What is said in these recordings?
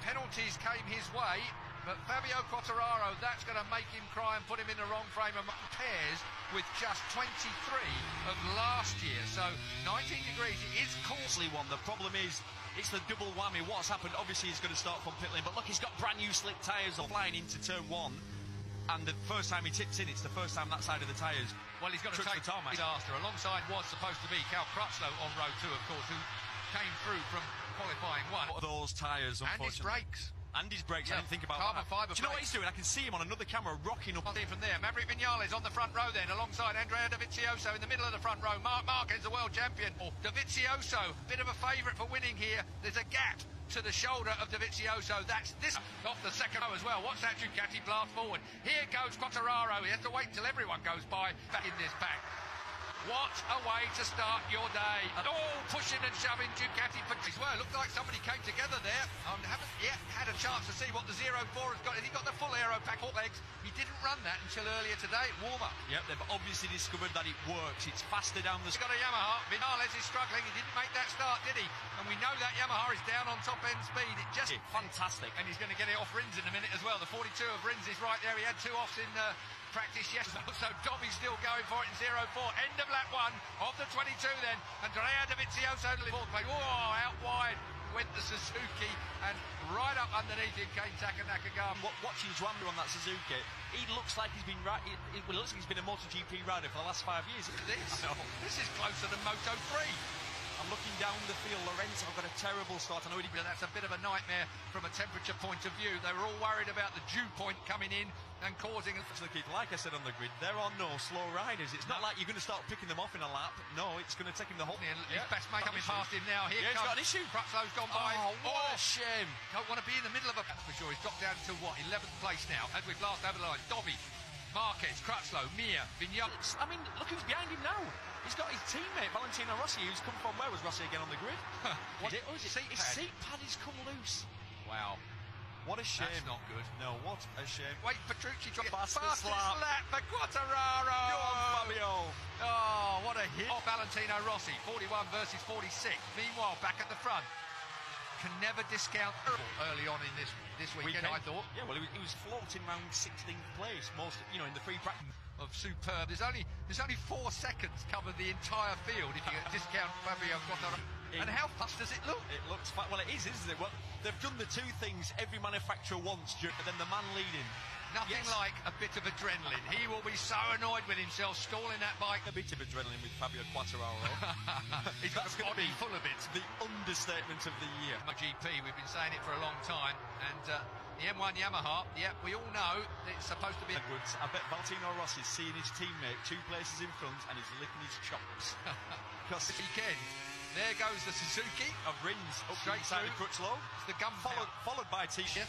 Penalties came his way, but Fabio Quartararo, that's going to make him cry and put him in the wrong frame of pairs with just 23 of last year. So 19 degrees, it is costly one. The problem is, it's the double whammy. What's happened, obviously he's going to start from pit lane, but look, he's got brand new slick tyres flying into turn one. And the first time he tips in, it's the first time that side of the tyres. Well, he's got to take the tarmac disaster. Alongside was supposed to be Cal Crutchlow on row 2, of course, who came through from qualifying 1. Those tyres, unfortunately. And his brakes. And his brakes, yeah, I didn't think about carbon that. fibre. Do you know what he's doing? I can see him on another camera rocking up. From there, Maverick Viñales on the front row then, alongside Andrea Dovizioso in the middle of the front row. Marc Marquez, the world champion. Dovizioso, bit of a favourite for winning here. There's a gap to the shoulder of Dovizioso. That's this off the second row as well. Watch that Ducati blast forward. Here goes Quartararo. He has to wait till everyone goes by back in this pack. What a way to start your day. Oh, pushing and shoving Ducati. Well, it looked like somebody came together there. Haven't yet had a chance to see what the 04 has got. Has he got the full aero pack, all legs? He didn't run that until earlier today at warm-up. Yep, they've obviously discovered that it works. It's faster down the... He's got a Yamaha. Viñales is struggling. He didn't make that start, did he? And we know that Yamaha is down on top-end speed. It just... Fantastic. And he's going to get it off Rins in a minute as well. The 42 of Rins is right there. He had 2 offs in... practice yesterday, so Dobby's still going for it in 04. End of lap 1 of the 22 then. Andrea Dovizioso to the fourth place. Oh, out wide went the Suzuki, and right up underneath him came Taka Nakagami. Watching Juanmi on that Suzuki, he looks like he's been it looks like he's been a MotoGP rider for the last 5 years. This is closer than Moto 3. I'm looking down the field. Lorenzo got a terrible start. I know that's a bit of a nightmare from a temperature point of view. They were all worried about the dew point coming in and causing... Like I said on the grid, there are no slow riders. It's not like you're going to start picking them off in a lap. No, it's going to take him the whole... His best mate coming past him now. Here he's got an issue. Crutchlow's gone by. Oh, what a shame. Don't want to be in the middle of a... For sure, he's dropped down to what? 11th place now, as we've last over the line. Dobby, Marquez, Crutchlow, Mir, Viñales. I mean, look who's behind him now. He's got his teammate, Valentino Rossi, who's come from... Where was Rossi again on the grid? His seat pad has come loose. Wow. What a shame. That's not good. No, what a shame. Wait, Petrucci trying fastest lap for Quartararo. Go on, Fabio. Oh, what a hit. Oh, Valentino Rossi, 41 versus 46. Meanwhile, back at the front. Can never discount early on in this weekend, I thought. Yeah, well, he was floating around 16th place, most, in the free practice. Of superb. There's only 4 seconds covered the entire field if you discount Fabio Quartararo. And how fast does it look? It looks fast. Well, it is, isn't it? Well, they've done the 2 things every manufacturer wants, but then the man leading. Nothing like a bit of adrenaline. He will be so annoyed with himself stalling that bike. A bit of adrenaline with Fabio Quartararo. He's got a body full of it. The understatement of the year. GP, we've been saying it for a long time, and the M1 Yamaha, we all know that it's supposed to be... Edwards, I bet Valentino Rossi is seeing his teammate 2 places in front and he's licking his chops. Because this weekend, there goes the Suzuki. Of Rins, up straight inside the Crutchlow. It's the gun followed by T-shirt.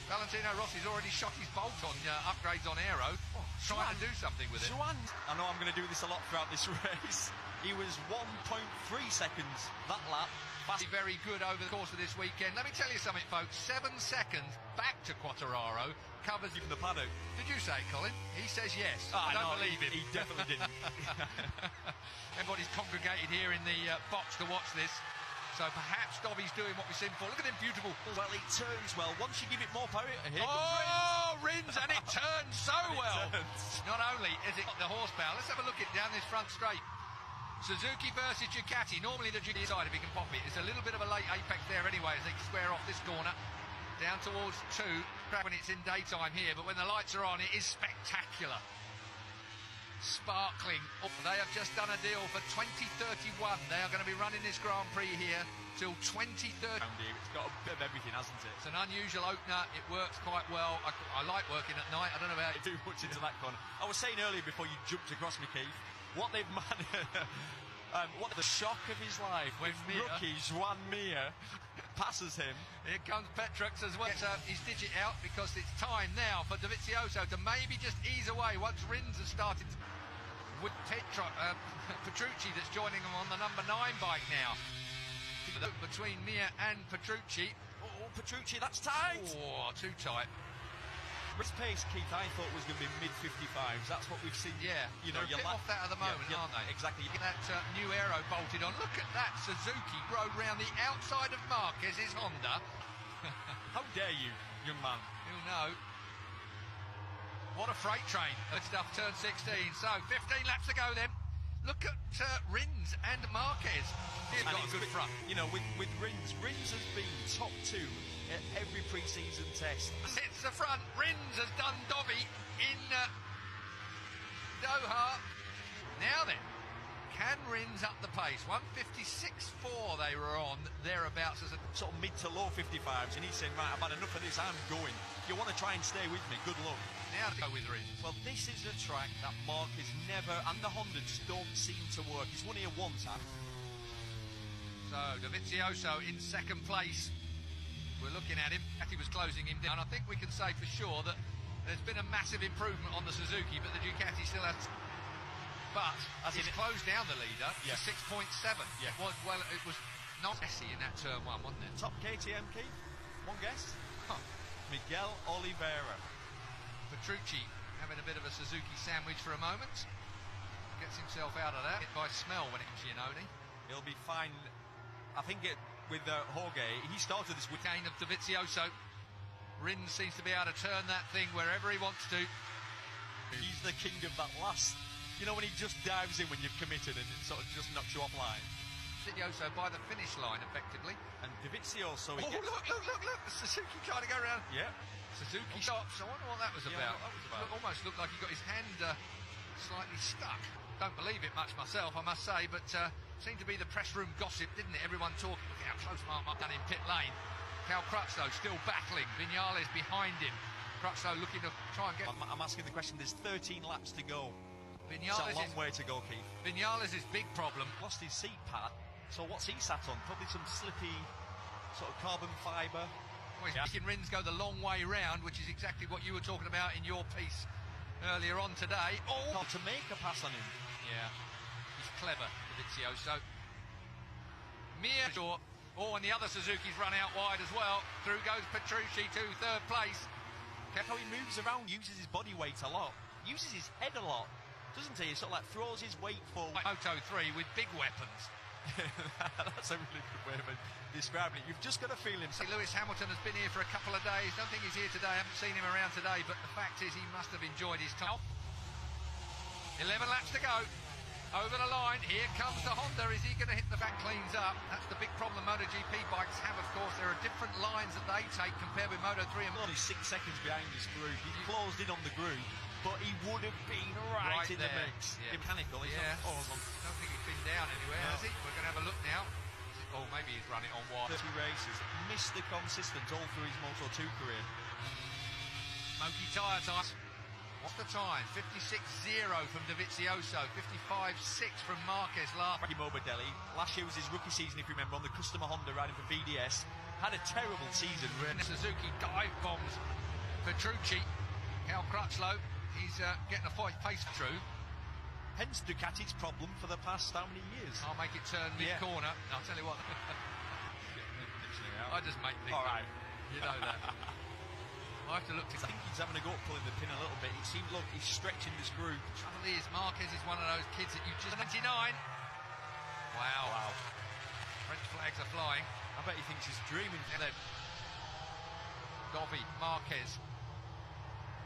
Valentino Rossi's already shot his bolt on upgrades on aero, trying to do something with it. I know I'm going to do this a lot throughout this race. He was 1.3 seconds that lap. Very good over the course of this weekend. Let me tell you something, folks. 7 seconds back to Quartararo covers even the paddock. Did you say it, Colin? He says yes. I don't believe him. He definitely didn't. Everybody's congregated here in the box to watch this. So perhaps Dobby's doing what we've seen before. Look at him, beautiful. Well, it turns well. Once you give it more power, here comes Rins, and it turns so well. Not only is it the horsepower, let's have a look at down this front straight. Suzuki versus Ducati. Normally the Ducati side, if he can pop it. It's a little bit of a late apex there anyway as they square off this corner. Down towards 2, when it's in daytime here, but when the lights are on, it is spectacular. Sparkling. They have just done a deal for 2031. They are going to be running this Grand Prix here till 2030. It's got a bit of everything, hasn't it? It's an unusual opener. It works quite well. I like working at night. I don't know about too much into that corner. I was saying earlier before you jumped across me, Keith, what they've what the shock of his life when rookie Juan Mir passes him. Here comes Petrux as well. Gets his digit out because it's time now for Dovizioso to maybe just ease away once Rins has started with Petrucci that's joining him on the number 9 bike now. Between Mir and Petrucci. Oh, Petrucci, that's tight. Oh, too tight. His pace, Keith, I thought was going to be mid-55s. That's what we've seen. Yeah, you're a bit off that at the moment, aren't they? Exactly. That new aero bolted on. Look at that. Suzuki rode round the outside of Marquez's Honda. How dare you, young man? You know. What a freight train. Good stuff, turn 16. So, 15 laps to go then. Look at Rins and Marquez. He's got a good front. You know, with Rins has been top 2 at every pre-season test. Hits the front. Rins has done Dobby in Doha. Now then, can Rins up the pace? 156.4 they were on, thereabouts, as a sort of mid to low 55s, and he's saying, right, I've had enough of this, I'm going. If you want to try and stay with me, good luck. Now to go with Rins. Well, this is a track that Marquez never, and the Honda just don't seem to work. He's won here once, huh? So, Dovizioso in second place. We're looking at him. He was closing him down. I think we can say for sure that there's been a massive improvement on the Suzuki, but the Ducati still has... But he's closed down the leader to 6.7. Yeah. It was not messy in that turn 1, wasn't it? Top KTM, Keith? One guess? Huh. Miguel Oliveira. Petrucci having a bit of a Suzuki sandwich for a moment. Gets himself out of that. Hit by smell when it comes to Iannone. He'll be fine. I think with Jorge, he started this with... Gain of Dovizioso. Rins seems to be able to turn that thing wherever he wants to. He's the king of that last... You know, when he just dives in when you've committed and it sort of just knocks you offline. Dovizioso by the finish line, effectively. And Dovizioso... Look. Suzuki trying to go around. Yeah. Suzuki stops. I wonder what that was about. What that was about. Almost looked like he got his hand slightly stuck. Don't believe it much myself, I must say, but seemed to be the press room gossip, didn't it? Everyone talking. Look how close Mark done in pit lane. Cal Crutchlow still battling. Vinales behind him. Crutchlow looking to try and get... I'm asking the question, there's 13 laps to go. Vinales it's a long way to go, Keith. Vinales' big problem. Lost his seat pad, so what's he sat on? Probably some slippy sort of carbon fibre. Well, he's making Rins go the long way round, which is exactly what you were talking about in your piece earlier on today. Oh, to make a pass on him. Yeah, he's clever, Dovizioso. Oh, and the other Suzuki's run out wide as well. Through goes Petrucci to third place. How he moves around, uses his body weight a lot, uses his head a lot, doesn't he? He sort of like throws his weight forward. Moto 3 with big weapons. That's a really good way of describing it. You've just got to feel him. Lewis Hamilton has been here for a couple of days. Don't think he's here today. I haven't seen him around today, but the fact is he must have enjoyed his time. 11 laps to go. Over the line. Here comes the Honda. Is he going to hit the back cleans up? That's the big problem MotoGP bikes have, of course. There are different lines that they take compared with Moto 3 and... Only 6 seconds behind this group. He closed in on the group, but he would have been right in there. The mix. Yeah. Mechanical. He's yeah. not... I don't think he's been down anywhere, has he? We're going to have a look now. Oh, maybe he's run it on wide. 30 races. Mr. Consistent all through his Moto 2 career. Smoky tyre time. What's the time? 56.0 from Dovizioso, 55.6 from Marquez last. Morbidelli, last year was his rookie season, if you remember, on the customer Honda riding for VDS. Had a terrible season. Suzuki dive bombs Petrucci. Cal Crutchlow, he's getting a pace through. Hence Ducati's problem for the past how many years? I'll make it turn mid-corner. I'll tell you what. I just make things all right. You know that. I have to look to... I think he's having a go at pulling the pin a little bit. It seems like he's stretching this group. The trouble is, Marquez is one of those kids that you just... 99! Wow. French flags are flying. I bet he thinks he's dreaming. Dobby, Marquez.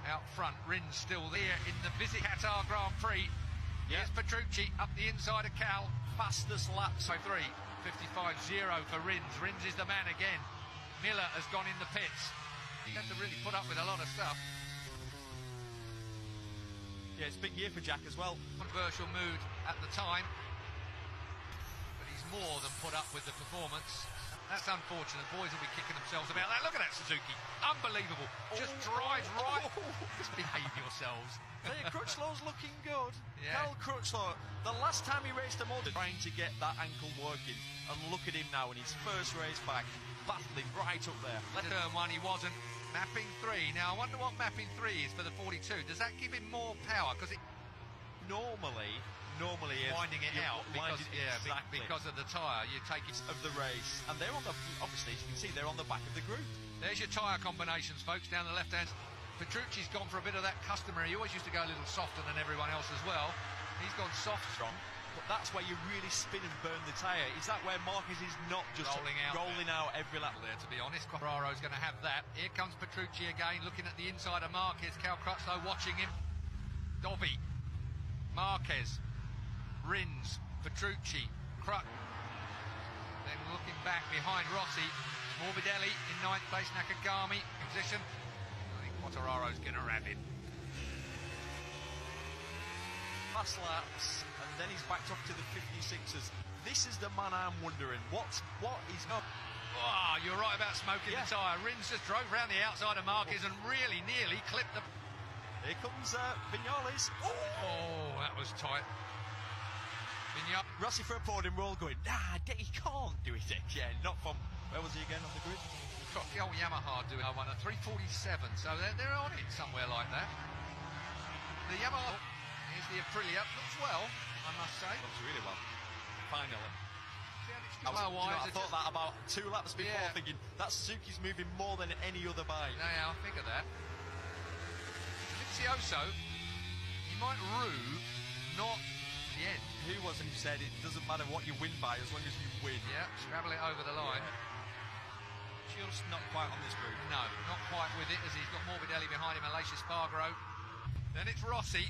Out front, Rins still there in the Visit Qatar Grand Prix. Here's Petrucci up the inside of Cal. Fastest lap. So 55.0 for Rins. Rins is the man again. Miller has gone in the pits. He had to really put up with a lot of stuff. Yeah, it's a big year for Jack as well. Controversial mood at the time. But he's more than put up with the performance. That's unfortunate. Boys will be kicking themselves about that. Look at that Suzuki. Unbelievable. Just drives right. Just behave yourselves. Crutchlow's looking good. Yeah. Cal Crutchlow, the last time he raced a Moto, trying to get that ankle working. And look at him now in his first race back, battling right up there. Turn 1 he wasn't. Mapping 3. Now, I wonder what mapping 3 is for the 42. Does that give him more power? Because it... Normally winding it out because, exactly. because of the tyre. You take it of the race. And they're on the... Obviously, as you can see, they're on the back of the group. There's your tyre combinations, folks, down the left-hand. Petrucci's gone for a bit of that customary. He always used to go a little softer than everyone else as well. He's gone soft. Strong. but that's where you really spin and burn the tyre. Is that where Marquez is not just rolling out every lap? There, to be honest, Quadraro's going to have that. Here comes Petrucci again, looking at the inside of Marquez. Cal Crutchlow watching him. Dobby, Marquez, Rins, Petrucci, then looking back behind Rossi, Morbidelli in 9th place, Nakagami in position. I think Quadraro's going to wrap him. Last laps, and then he's backed off to the 56ers. This is the man I'm wondering, what is up? Oh, you're right about smoking the tyre. Rins just drove round the outside of Marquez and really nearly clipped the... Here comes Viñales. Oh, that was tight. Rossi for a podium, we're all going, nah, he can't do it again. Not from, where was he again on the grid? The old Yamaha doing one at 3:47, so they're on it somewhere like that. The Yamaha, here's the Aprilia, looks well, I must say. Looks really well, finally. I thought that about 2 laps before, thinking that Suzuki's moving more than any other bike. Yeah, I figure that. Vizioso, you might rue not the end. Who was it who said it doesn't matter what you win by as long as you win? Yeah, scrabble it over the line. Just not quite on this group. No, not quite with it, as he's got Morbidelli behind him, Aleix Espargaro. Then it's Rossi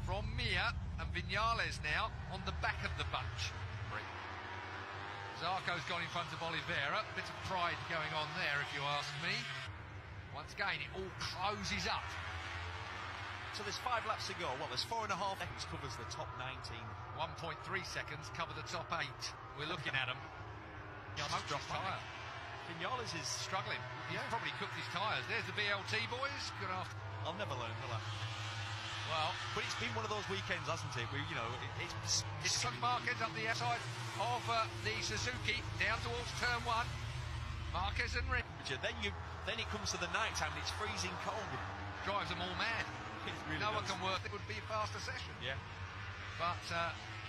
from Mir and Viñales now on the back of the bunch. Zarco's gone in front of Oliveira. Bit of pride going on there, if you ask me. Once again, it all closes up. So there's 5 laps to go. Well, there's 4.5 seconds covers the top 19. 1.3 seconds cover the top 8. We're looking at them. Smoked his tyre. Viñales is struggling. He's probably cooked his tyres. There's the BLT boys. Good afternoon. I'll never learn, will I? Well, but it's been one of those weekends, hasn't it? Where, you know, it's Marquez up the outside of the Suzuki down towards turn 1. Marquez and Rins. Then it comes to the night time and it's freezing cold. Drives them all mad. Really no one can work. It would be a faster session. Yeah. But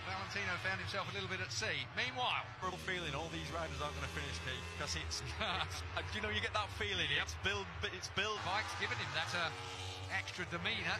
Valentino found himself a little bit at sea. Meanwhile, real feeling all these riders aren't going to finish, Keith, because it's you know, you get that feeling. Yep. It's Bill. Mike's given him that extra demeanour,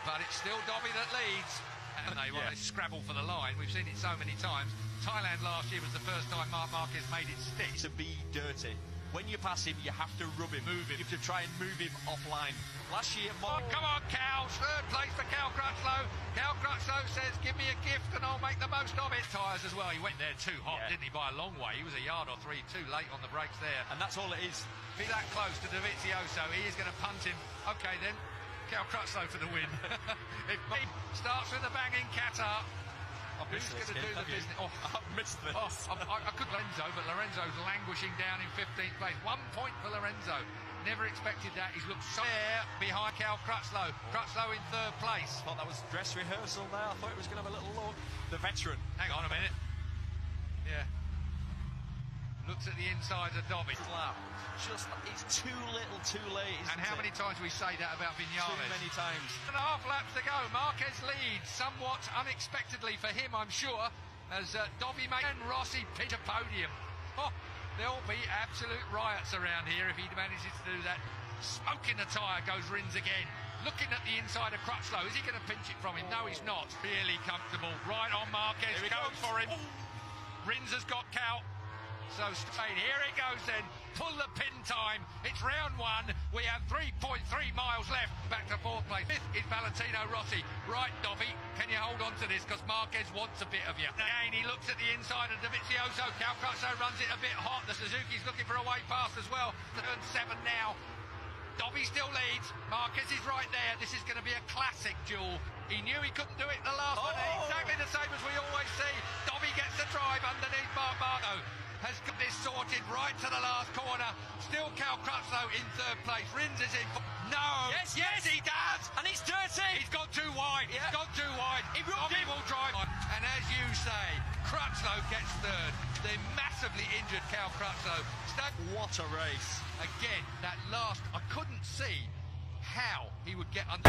but it's still Dobby that leads. And they scrabble for the line. We've seen it so many times. Thailand last year was the first time Marc Marquez made it stick. To be dirty. When you pass him, you have to rub him, move him. You have to try and move him offline. Last year, come on, Cal. 3rd place for Cal Crutchlow. Cal Crutchlow says, give me a gift and I'll make the most of it. Tyres as well. He went there too hot, didn't he, by a long way. He was a yard or 3 too late on the brakes there. And that's all it is. Be that close to Dovizioso. He is going to punt him. OK, then. Cal Crutchlow for the win. If he starts with a bang in Qatar, who's going to do the business? Oh, I've missed this. I could Lorenzo, but Lorenzo's languishing down in 15th place. 1 point for Lorenzo. Never expected that. He's looked so there behind Cal Crutchlow. Crutchlow in 3rd place. Thought that was dress rehearsal there. I thought it was going to have a little look. The veteran. Hang on a minute. Yeah. Looks at the inside of Dobby. It's too little, too late. And how many times we say that about Viñales? Too many times. 1.5 laps to go. Marquez leads somewhat unexpectedly for him, I'm sure, as Dobby and Rossi pitch a podium. Oh, there'll be absolute riots around here if he manages to do that. Smoking the tyre goes Rins again. Looking at the inside of Crutchlow. Is he going to pinch it from him? No, he's not. Really comfortable. Right on Marquez. Here he goes for him. Rins has got Cal. So straight, here it goes then. Pull the pin time. It's round 1. We have 3.3 miles left. Back to 4th place. 5th is Valentino Rossi. Right, Dobby, can you hold on to this? Because Marquez wants a bit of you. Again, he looks at the inside of Dovizioso. Cal Crutchlow runs it a bit hot. The Suzuki's looking for a way past as well. Turn 7 now. Dobby still leads. Marquez is right there. This is going to be a classic duel. He knew he couldn't do it in the last one. Exactly the same as we always see. Dobby gets the drive underneath Moto. Has got this sorted right to the last corner. Still Cal Crutchlow in 3rd place. Rins is in. No. Yes, he does. And it's dirty. He's gone too wide. He's gone too wide. Dobby will drive. And as you say, Crutchlow gets 3rd. The massively injured Cal Crutchlow. What a race. Again, that last, I couldn't see how he would get under.